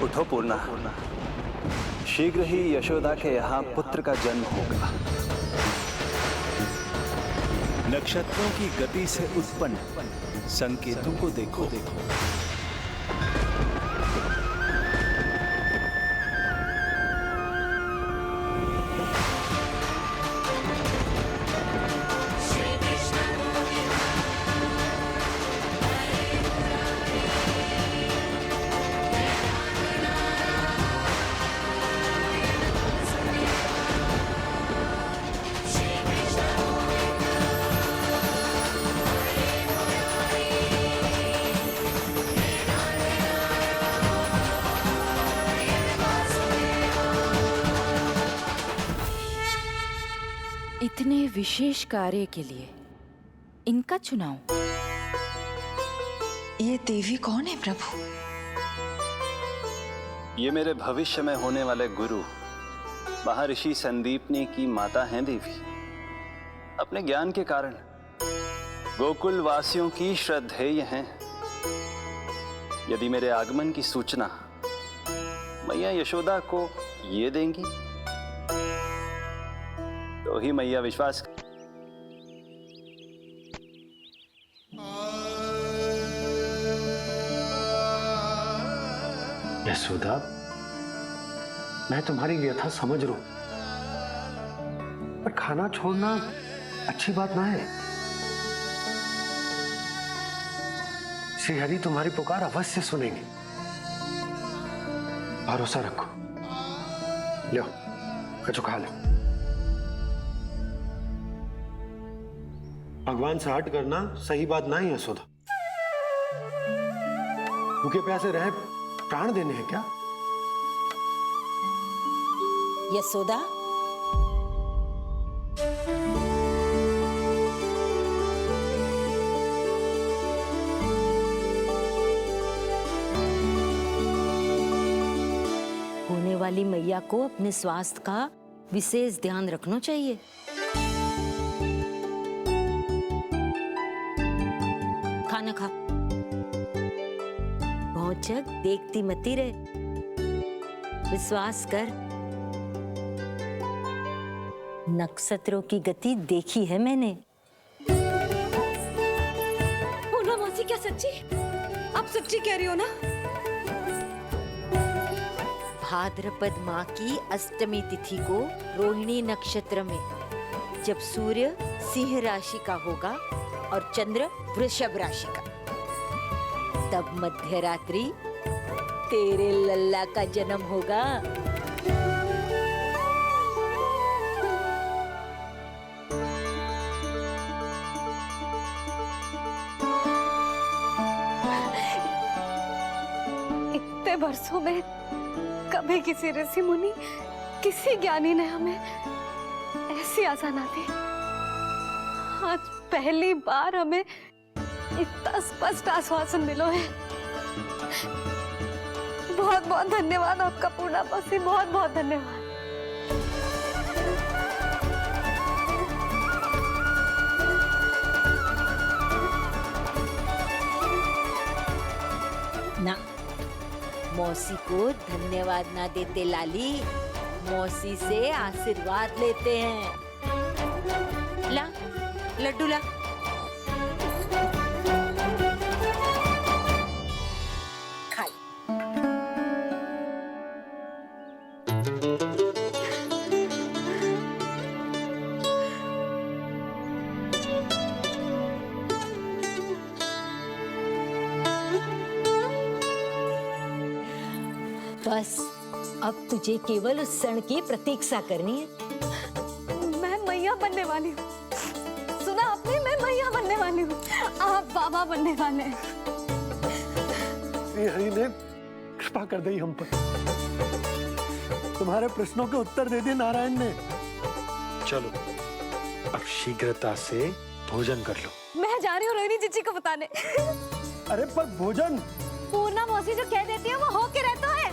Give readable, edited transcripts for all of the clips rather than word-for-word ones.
उठो पूर्णा, शीघ्र ही यशोदा के यहाँ पुत्र का जन्म होगा। नक्षत्रों की गति से उत्पन्न संकेतों को देखो। इतने विशेष कार्य के लिए इनका चुनाव। ये देवी कौन है प्रभु? ये मेरे भविष्य में होने वाले गुरु महर्षि संदीपनी की माता हैं देवी। अपने ज्ञान के कारण गोकुल वासियों की श्रद्धेय हैं। यदि मेरे आगमन की सूचना मैया यशोदा को ये देंगी तो ही मैया विश्वास कर। यशोदा, मैं तुम्हारी व्यथा समझ रहा हूं, पर खाना छोड़ना अच्छी बात ना है। श्री हरि तुम्हारी पुकार अवश्य सुनेंगे। भरोसा रखो। लो, कचो खा लो। भगवान से हट करना सही बात नहीं है यशोदा। भूखे प्यासे रहे प्राण देने हैं क्या? यशोदा, होने वाली मैया को अपने स्वास्थ्य का विशेष ध्यान रखना चाहिए। खाना खा। भौचक देखती मती रहे, विश्वास कर। नक्षत्रों की गति देखी है मैंने। पूर्णा मौसी, क्या सच्ची? आप सच्ची कह रही हो ना? भाद्रपद माह की अष्टमी तिथि को रोहिणी नक्षत्र में जब सूर्य सिंह राशि का होगा और चंद्र वृषभ राशि का, तब मध्य रात्रि तेरे लल्ला का जन्म होगा। इतने वर्षों में कभी किसी ऋषि मुनि, किसी ज्ञानी ने हमें ऐसी आशा ना दी। आज पहली बार हमें इतना स्पष्ट आश्वासन मिलो है। बहुत बहुत धन्यवाद आपका पूर्णा मौसी, बहुत बहुत धन्यवाद। ना, मौसी को धन्यवाद ना देते लाली, मौसी से आशीर्वाद लेते हैं। ला, लड्डू ला। खा। बस अब तुझे केवल उस क्षण की प्रतीक्षा करनी है। मैं मैया बनने वाली हूँ। सुना आपने? मैं मैया बनने वाली हूँ। आप बाबा बनने वाले हैं। श्री हरि ने कृपा कर दी हम पर। तुम्हारे प्रश्नों के उत्तर दे दिए नारायण ने। चलो अब शीघ्रता से भोजन कर लो। मैं जा रही हूँ रोहिणी जीजी को बताने। अरे पर भोजन। पूर्णा मौसी जो कह देती है वो हो के रहता है।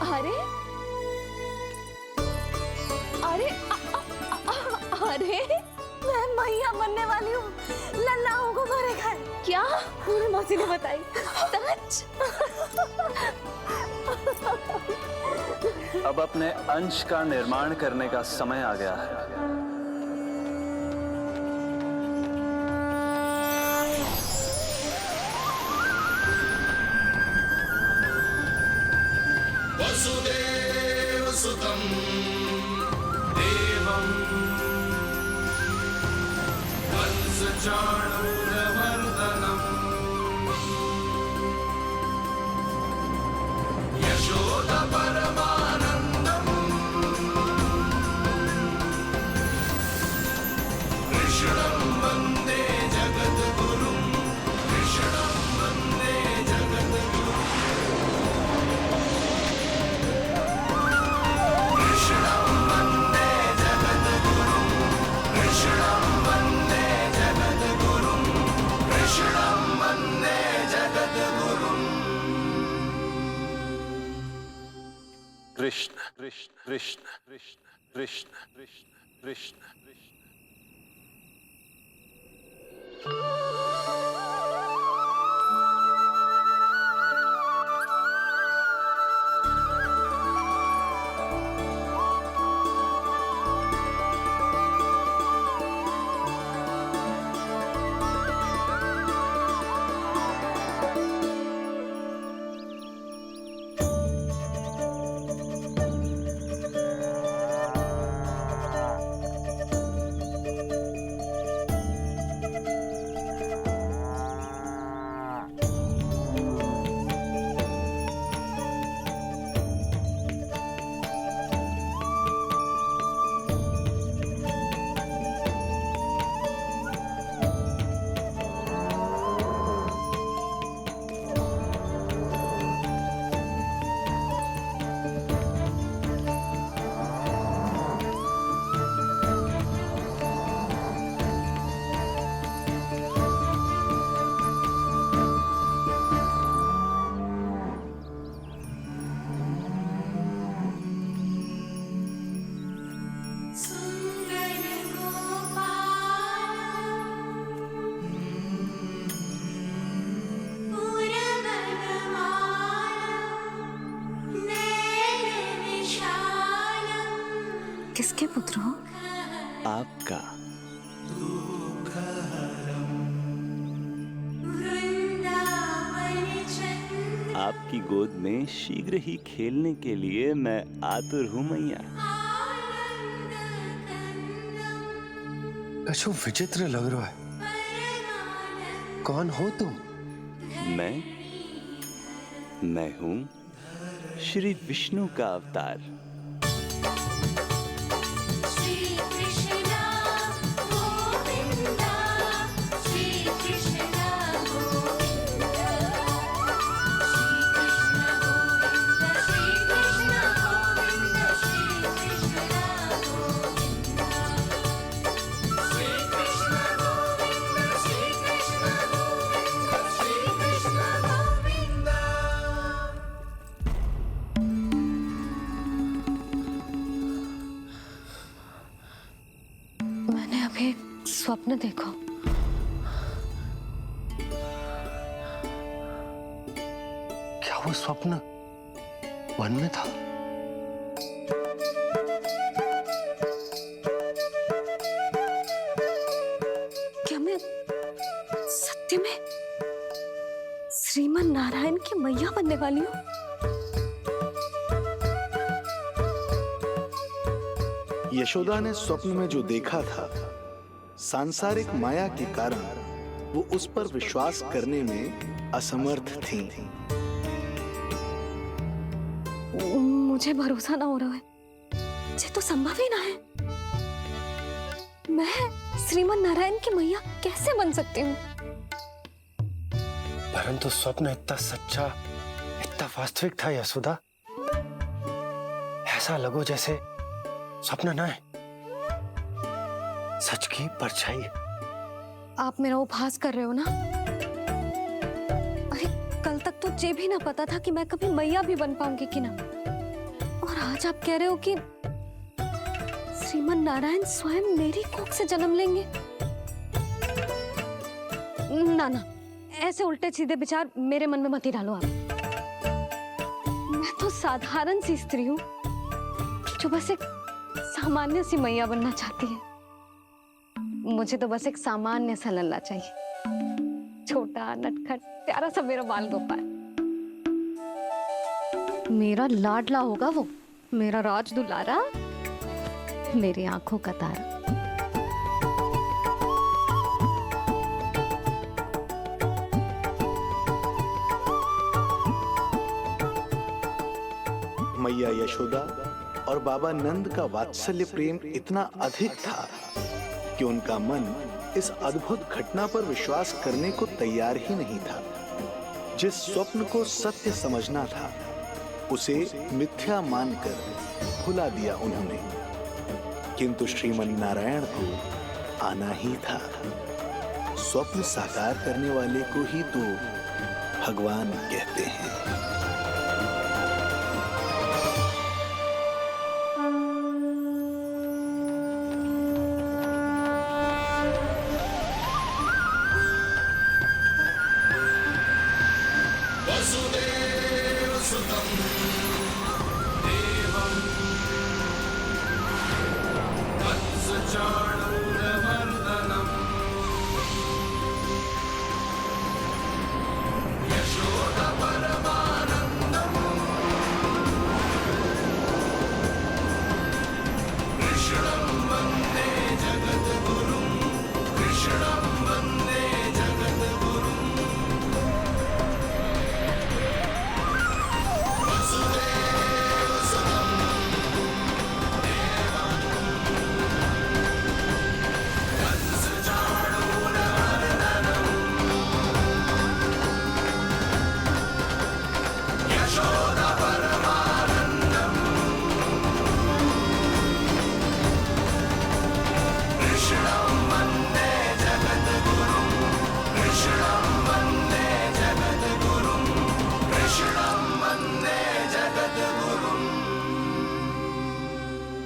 अरे अरे अरे मैं मैया बनने वाली हूँ, लल्लाओं को मारेगा। क्या? पूरी मौसी ने बताई। सच? अब अपने अंश का निर्माण करने का समय आ गया है। वसुदेव सुतं देवं कंसचाणूरमर्दनम् यशोदा परमानन्दम् कृष्णं वन्दे जगद्गुरुं कृष्णं वन्दे जगद्गुरुं कृष्णं वन्दे जगद्गुरुं कृष्णं वन्दे जगद्गुरुं कृष्णं वन्दे जगद्गुरुं कृष्ण कृष्ण कृष्ण कृष्ण कृष्ण कृष्ण कृष्ण कृष्ण। किसके पुत्र हो? आपका। आपकी गोद में शीघ्र ही खेलने के लिए मैं आतुर हूँ मैया। कछु विचित्र लग रहा है। कौन हो तुम? मैं हूँ श्री विष्णु का अवतार। मैंने अभी एक स्वप्न देखा। क्या वो स्वप्न वन में था? क्या मैं सत्य में श्रीमन नारायण की मैया बनने वाली हूँ? यशोदा ने स्वप्न में जो देखा था, सांसारिक माया के कारण वो उस पर विश्वास करने में असमर्थ थीं। मुझे भरोसा ना हो रहा है। ये तो संभव ही ना है। मैं श्रीमन नारायण की मैया कैसे बन सकती हूँ? परंतु स्वप्न इतना सच्चा, इतना वास्तविक था यशोदा। ऐसा लगो जैसे स्वप्न ना है, सच की परछाई है। आप मेरा उपहास कर रहे हो ना? अरे कल तक तो ये भी ना पता था कि मैं कभी मैया भी बन पाऊंगी कि ना। और आज आप कह रहे हो कि श्रीमन नारायण स्वयं मेरी कोख से जन्म लेंगे? ना ना, ऐसे उल्टे सीधे विचार मेरे मन में मत ही डालो आप। मैं तो साधारण सी स्त्री हूँ जो बस एक सामान्य सी मैया बनना चाहती है। मुझे तो बस एक सामान्य सा लल्ला चाहिए, छोटा नटखट प्यारा सा मेरा बाल गोपाल। मेरा लाडला होगा वो, मेरा राज दुलारा, मेरी आंखों का तारा। मैया यशोदा और बाबा नंद का वात्सल्य प्रेम इतना अधिक था कि उनका मन इस अद्भुत घटना पर विश्वास करने को तैयार ही नहीं था। जिस स्वप्न को सत्य समझना था उसे मिथ्या मानकर भुला दिया उन्होंने। किंतु श्रीमन नारायण को आना ही था। स्वप्न साकार करने वाले को ही तो भगवान कहते हैं।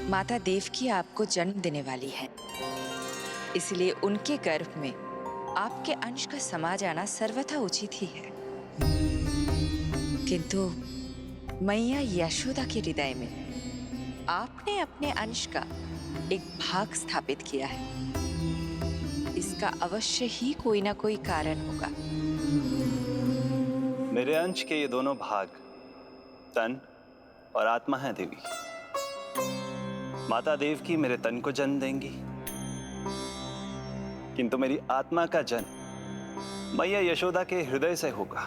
माता देवकी आपको जन्म देने वाली है, इसलिए उनके गर्भ में आपके अंश का समा जाना सर्वथा उचित ही है। किंतु मैया यशोदा के हृदय में आपने अपने अंश का एक भाग स्थापित किया है। इसका अवश्य ही कोई ना कोई कारण होगा। मेरे अंश के ये दोनों भाग तन और आत्मा हैं देवी। माता देवकी मेरे तन को जन्म देंगी, किंतु मेरी आत्मा का जन्म मैया यशोदा के हृदय से होगा।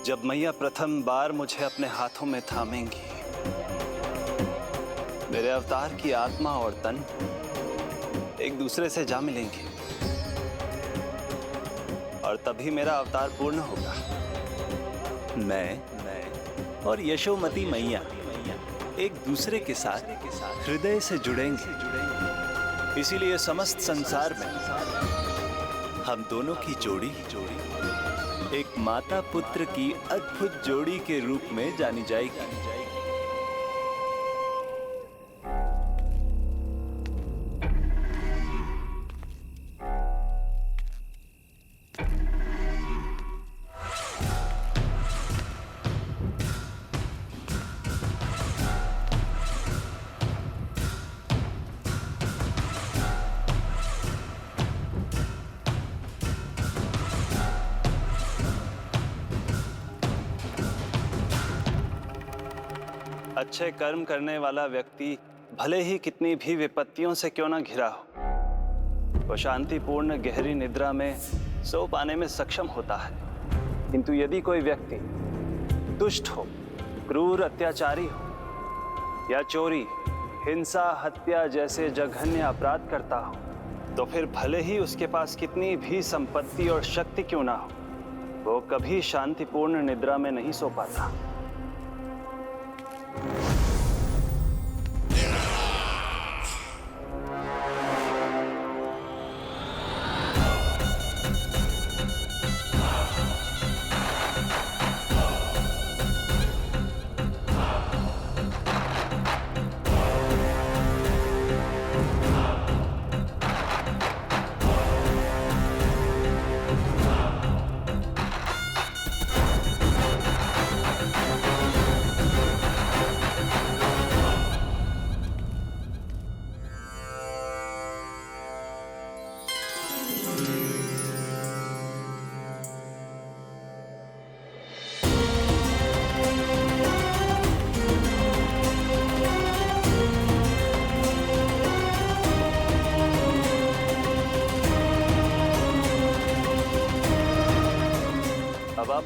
जब मैया प्रथम बार मुझे अपने हाथों में थामेंगी, मेरे अवतार की आत्मा और तन एक दूसरे से जा मिलेंगे और तभी मेरा अवतार पूर्ण होगा। मैं और यशोमती मैया एक दूसरे के साथ हृदय से जुड़ेंगे। इसीलिए समस्त संसार में हम दोनों की जोड़ी एक माता पुत्र की अद्भुत जोड़ी के रूप में जानी जाएगी। अच्छे कर्म करने वाला व्यक्ति भले ही कितनी भी विपत्तियों से क्यों ना घिरा हो, वो शांतिपूर्ण गहरी निद्रा में सो पाने में सक्षम होता है। किंतु यदि कोई व्यक्ति दुष्ट हो, क्रूर अत्याचारी हो या चोरी, हिंसा, हत्या जैसे जघन्य अपराध करता हो, तो फिर भले ही उसके पास कितनी भी संपत्ति और शक्ति क्यों ना हो, वो कभी शांतिपूर्ण निद्रा में नहीं सो पाता।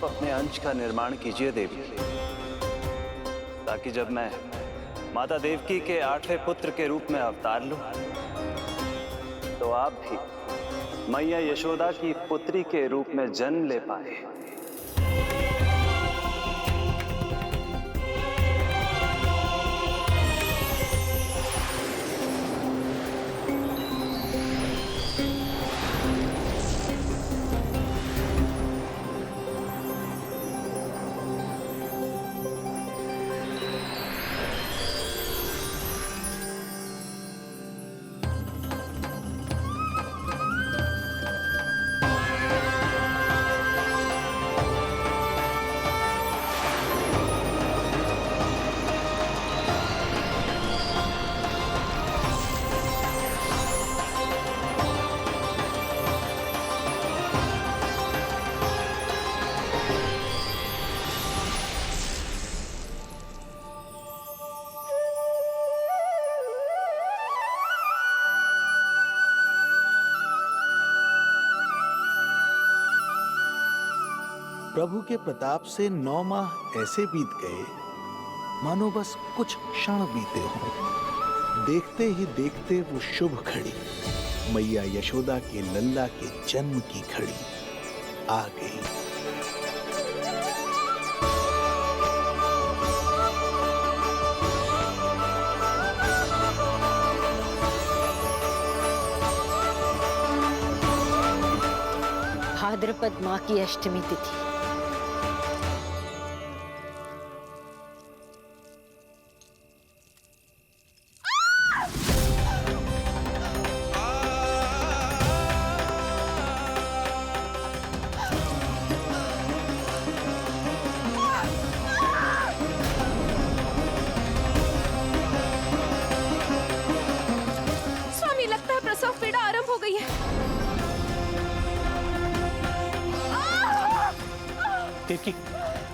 आप अपने अंश का निर्माण कीजिए देवी, ताकि जब मैं माता देवकी के 8वें पुत्र के रूप में अवतार लूं, तो आप भी मैया यशोदा की पुत्री के रूप में जन्म ले पाए। प्रभु के प्रताप से 9 माह ऐसे बीत गए मानो बस कुछ क्षण बीते हों। देखते ही देखते वो शुभ घड़ी, मैया यशोदा के लल्ला के जन्म की घड़ी आ गई। भाद्रपद माह की अष्टमी तिथि। स्वामी, लगता है प्रसव पीड़ा आरंभ हो गई है। देवकी,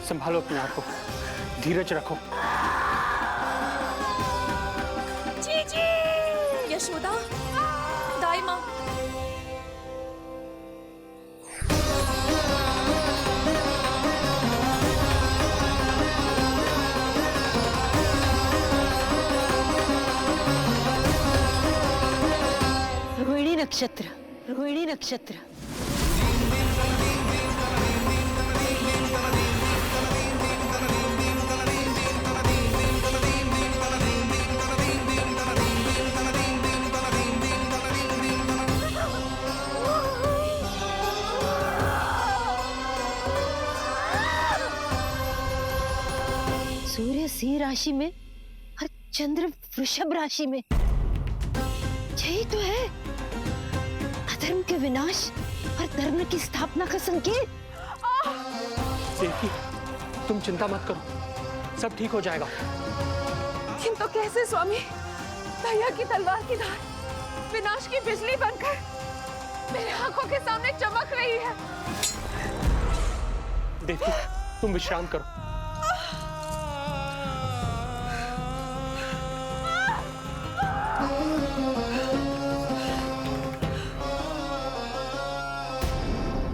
संभालो अपने आप को, धीरज रखो। जी जी, यशोदा, दाई माँ। रोहिणी नक्षत्र, रोहिणी नक्षत्र। सूर्य सिंह राशि में और चंद्र वृषभ राशि में। यही तो है अधर्म के विनाश और धर्म की स्थापना का संकेत। देवकी, तुम चिंता मत करो, सब ठीक हो जाएगा। किंतु कैसे स्वामी? दया की तलवार की धार विनाश की बिजली बनकर मेरे आंखों के सामने चमक रही है। देवकी, तुम विश्राम करो।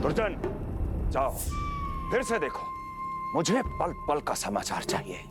दुर्जन, जाओ फिर से देखो, मुझे पल पल का समाचार चाहिए।